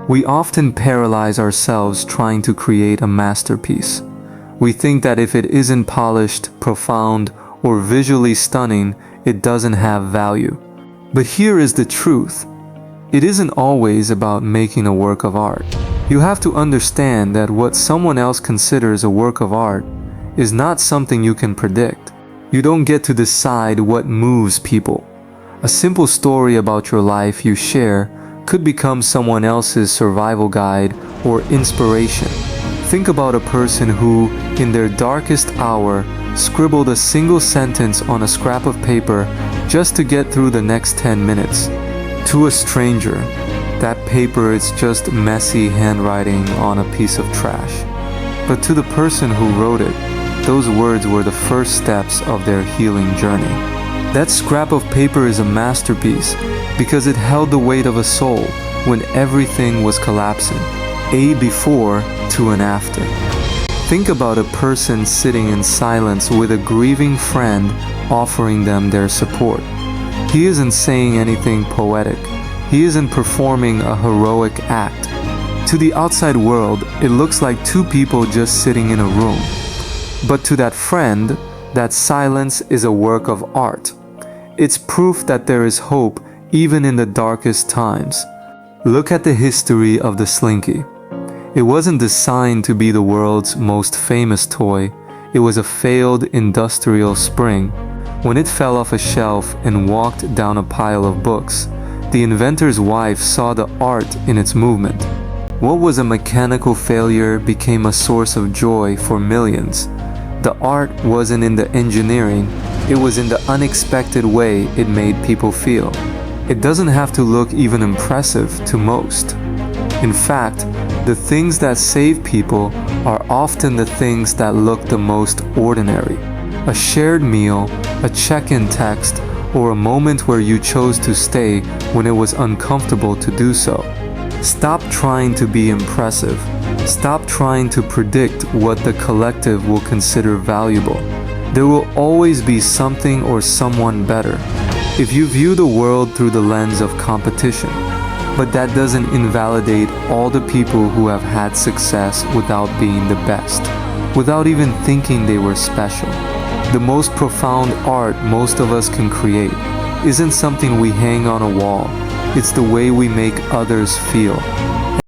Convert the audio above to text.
We often paralyze ourselves trying to create a masterpiece. We think that if it isn't polished, profound, or visually stunning, it doesn't have value. But here is the truth. It isn't always about making a work of art. You have to understand that what someone else considers a work of art is not something you can predict. You don't get to decide what moves people. A simple story about your life you share could become someone else's survival guide or inspiration. Think about a person who, in their darkest hour, scribbled a single sentence on a scrap of paper just to get through the next 10 minutes. To a stranger, that paper is just messy handwriting on a piece of trash. But to the person who wrote it, those words were the first steps of their healing journey. That scrap of paper is a masterpiece because it held the weight of a soul when everything was collapsing. A before to an after. Think about a person sitting in silence with a grieving friend offering them their support. He isn't saying anything poetic. He isn't performing a heroic act. To the outside world, it looks like two people just sitting in a room. But to that friend, that silence is a work of art. It's proof that there is hope even in the darkest times. Look at the history of the Slinky. It wasn't designed to be the world's most famous toy. It was a failed industrial spring. When it fell off a shelf and walked down a pile of books, the inventor's wife saw the art in its movement. What was a mechanical failure became a source of joy for millions. The art wasn't in the engineering, it was in the unexpected way it made people feel. It doesn't have to look even impressive to most. In fact, the things that save people are often the things that look the most ordinary. A shared meal, a check-in text, or a moment where you chose to stay when it was uncomfortable to do so. Stop trying to be impressive. Stop trying to predict what the collective will consider valuable. There will always be something or someone better. If you view the world through the lens of competition, but that doesn't invalidate all the people who have had success without being the best, without even thinking they were special. The most profound art most of us can create isn't something we hang on a wall. It's the way we make others feel.